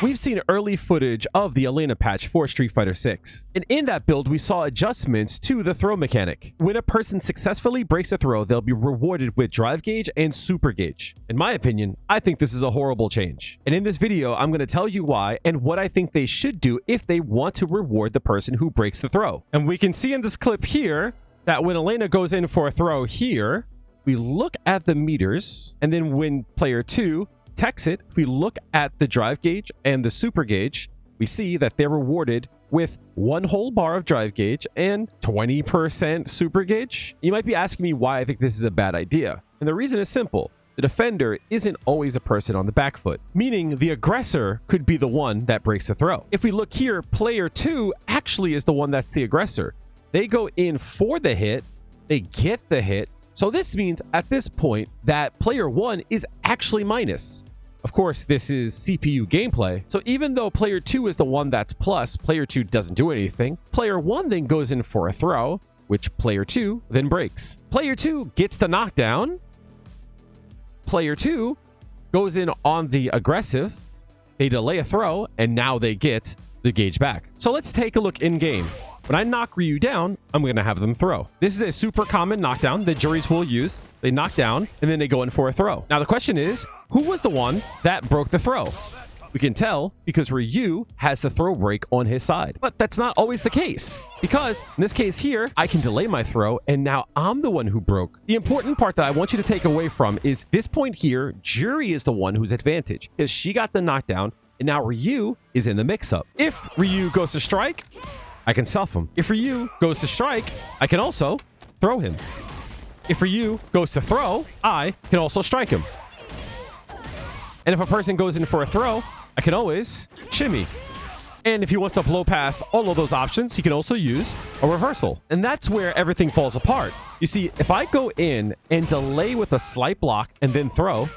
We've seen early footage of the Elena patch for Street Fighter 6, and in that build we saw adjustments to the throw mechanic. When a person successfully breaks a throw, they'll be rewarded with drive gauge and super gauge. In my opinion, I think this is a horrible change, and in this video I'm going to tell you why and what I think they should do if they want to reward the person who breaks the throw. And we can see in this clip here that when Elena goes in for a throw here, we look at the meters, and then when player 2 techs it, if we look at the drive gauge and the super gauge, we see that they're rewarded with 1 whole bar of drive gauge and 20% super gauge. You might be asking me why I think this is a bad idea, and the reason is simple. The defender isn't always a person on the back foot, meaning the aggressor could be the one that breaks the throw. If we look here, player 2 actually is the one that's the aggressor. They go in for the hit, they get the hit, so this means at this point that player 1 is actually minus. Of course, this is CPU gameplay, so even though player 2 is the one that's plus, player 2 doesn't do anything. Player 1 then goes in for a throw, which player 2 then breaks. Player 2 gets the knockdown. Player 2 goes in on the aggressive. They delay a throw, and now they get the gauge back. So let's take a look in game. When I knock Ryu down, I'm going to have them throw. This is a super common knockdown that juries will use. They knock down, and then they go in for a throw. Now, the question is, who was the one that broke the throw? We can tell because Ryu has the throw break on his side. But that's not always the case, because in this case here, I can delay my throw, and now I'm the one who broke. The important part that I want you to take away from is this point here, Jury is the one who's advantage, because she got the knockdown, and now Ryu is in the mix-up. If Ryu goes to strike, I can self him. If Ryu goes to strike, I can also throw him. If Ryu goes to throw, I can also strike him. And if a person goes in for a throw, I can always shimmy. And if he wants to blow past all of those options, he can also use a reversal. And that's where everything falls apart. You see, if I go in and delay with a slight block and then throw,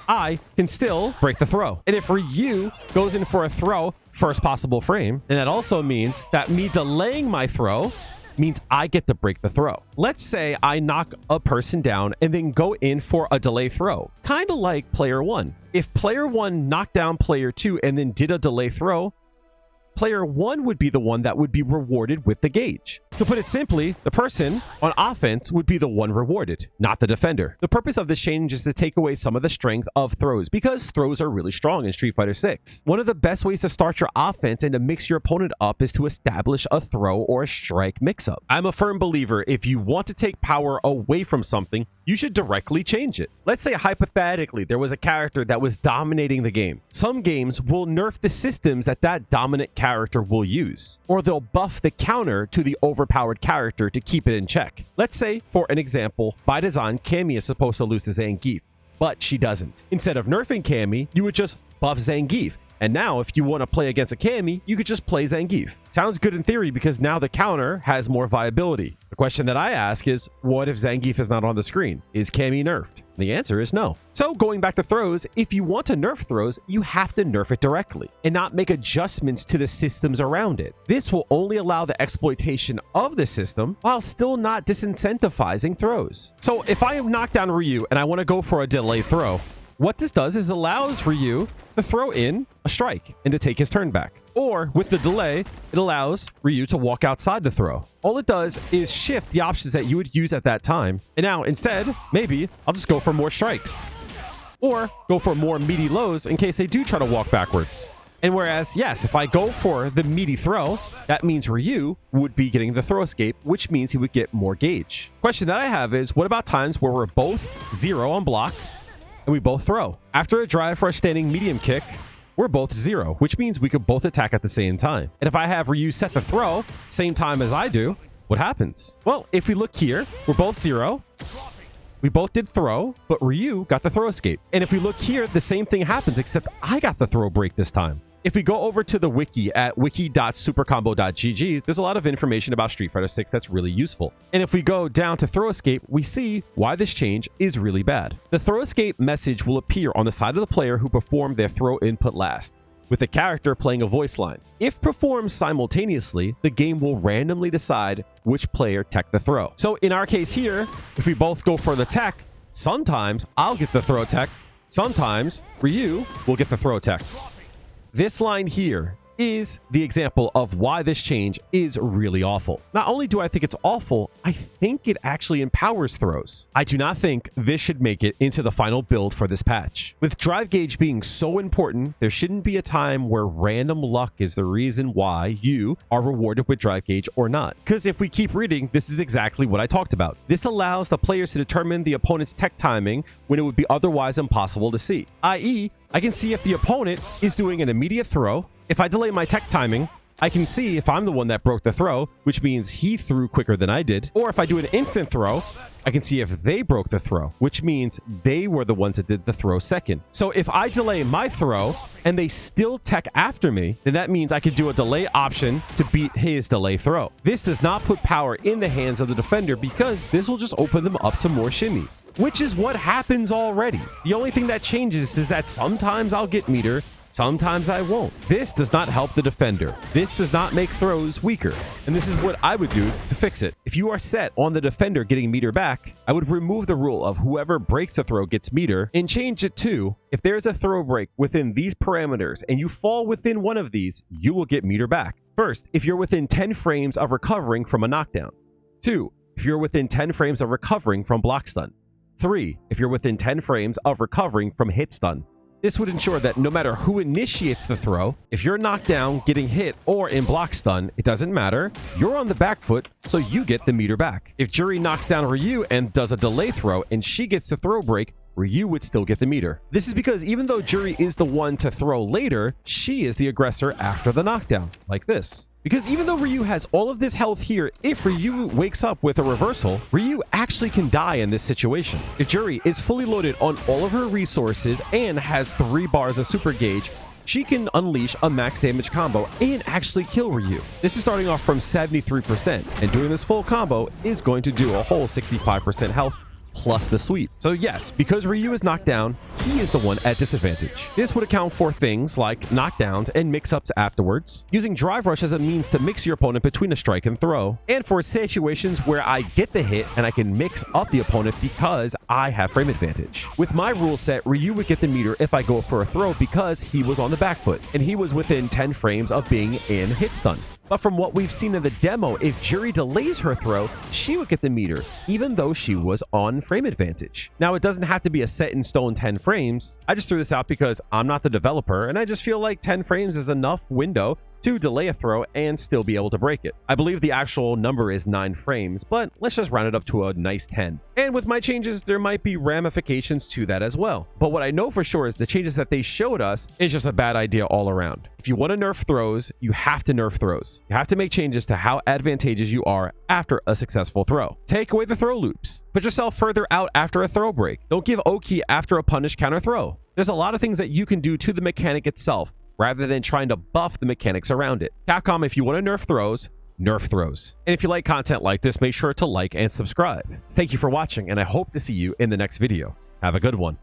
I can still break the throw. And if Ryu goes in for a throw first possible frame, then that also means that me delaying my throw means I get to break the throw. Let's say I knock a person down and then go in for a delay throw, kind of like player 1. If player 1 knocked down player 2 and then did a delay throw, player 1 would be the one that would be rewarded with the gauge. To put it simply, the person on offense would be the one rewarded, not the defender. The purpose of this change is to take away some of the strength of throws, because throws are really strong in Street Fighter 6. One of the best ways to start your offense and to mix your opponent up is to establish a throw or a strike mix-up. I'm a firm believer if you want to take power away from something, you should directly change it. Let's say hypothetically there was a character that was dominating the game. Some games will nerf the systems that dominant character will use, or they'll buff the counter to the overpowered character to keep it in check. Let's say, for an example, by design, Cammy is supposed to lose to Zangief, but she doesn't. Instead of nerfing Cammy, you would just buff Zangief. And now, if you want to play against a Cammy, you could just play Zangief. Sounds good in theory because now the counter has more viability. The question that I ask is, what if Zangief is not on the screen? Is Cammy nerfed? The answer is no. So going back to throws, if you want to nerf throws, you have to nerf it directly and not make adjustments to the systems around it. This will only allow the exploitation of the system while still not disincentivizing throws. So if I knock down Ryu and I want to go for a delay throw, what this does is allows Ryu to throw in a strike and to take his turn back. Or with the delay, it allows Ryu to walk outside the throw. All it does is shift the options that you would use at that time. And now instead, maybe I'll just go for more strikes. Or go for more meaty lows in case they do try to walk backwards. And whereas, yes, if I go for the meaty throw, that means Ryu would be getting the throw escape, which means he would get more gauge. Question that I have is, what about times where we're both 0 on block and we both throw? After a drive for a standing medium kick, we're both 0, which means we could both attack at the same time. And if I have Ryu set the throw same time as I do, what happens? Well, if we look here, we're both 0. We both did throw, but Ryu got the throw escape. And if we look here, the same thing happens, except I got the throw break this time. If we go over to the wiki at wiki.supercombo.gg, there's a lot of information about Street Fighter 6 that's really useful. And if we go down to throw escape, we see why this change is really bad. The throw escape message will appear on the side of the player who performed their throw input last, with the character playing a voice line. If performed simultaneously, the game will randomly decide which player teched the throw. So in our case here, if we both go for the tech, sometimes I'll get the throw tech, sometimes Ryu will get the throw tech. This line here is the example of why this change is really awful. Not only do I think it's awful, I think it actually empowers throws. I do not think this should make it into the final build for this patch. With drive gauge being so important, there shouldn't be a time where random luck is the reason why you are rewarded with drive gauge or not. Because if we keep reading, this is exactly what I talked about. This allows the players to determine the opponent's tech timing when it would be otherwise impossible to see. i.e., I can see if the opponent is doing an immediate throw. If I delay my tech timing, I can see if I'm the one that broke the throw, which means he threw quicker than I did. Or if I do an instant throw, I can see if they broke the throw, which means they were the ones that did the throw second. So if I delay my throw and they still tech after me, then that means I could do a delay option to beat his delay throw. This does not put power in the hands of the defender because this will just open them up to more shimmies, which is what happens already. The only thing that changes is that sometimes I'll get meter, sometimes I won't. This does not help the defender. This does not make throws weaker. And this is what I would do to fix it. If you are set on the defender getting meter back, I would remove the rule of whoever breaks a throw gets meter and change it to, if there's a throw break within these parameters and you fall within one of these, you will get meter back. First, if you're within 10 frames of recovering from a knockdown. 2, if you're within 10 frames of recovering from block stun. 3, if you're within 10 frames of recovering from hit stun. This would ensure that no matter who initiates the throw, if you're knocked down, getting hit, or in block stun, it doesn't matter. You're on the back foot, so you get the meter back. If Jury knocks down Ryu and does a delay throw and she gets the throw break, Ryu would still get the meter. This is because even though Jury is the one to throw later, she is the aggressor after the knockdown, like this. Because even though Ryu has all of this health here, if Ryu wakes up with a reversal, Ryu actually can die in this situation. If Jury is fully loaded on all of her resources and has 3 bars of super gauge, she can unleash a max damage combo and actually kill Ryu. This is starting off from 73%, and doing this full combo is going to do a whole 65% health plus the sweep. So yes, because Ryu is knocked down, he is the one at disadvantage. This would account for things like knockdowns and mix-ups afterwards, using drive rush as a means to mix your opponent between a strike and throw, and for situations where I get the hit and I can mix up the opponent because I have frame advantage. With my rule set, Ryu would get the meter if I go for a throw because he was on the back foot, and he was within 10 frames of being in hit stun. But from what we've seen in the demo, if Jury delays her throw, she would get the meter, even though she was on frame advantage. Now, it doesn't have to be a set in stone 10 frames. I just threw this out because I'm not the developer, and I just feel like 10 frames is enough window to delay a throw and still be able to break it. I believe the actual number is 9 frames, but let's just round it up to a nice 10. And with my changes, there might be ramifications to that as well. But what I know for sure is the changes that they showed us is just a bad idea all around. If you want to nerf throws, you have to nerf throws. You have to make changes to how advantageous you are after a successful throw. Take away the throw loops. Put yourself further out after a throw break. Don't give Oki after a punish counter throw. There's a lot of things that you can do to the mechanic itself rather than trying to buff the mechanics around it. Capcom, if you want to nerf throws, nerf throws. And if you like content like this, make sure to like and subscribe. Thank you for watching, and I hope to see you in the next video. Have a good one.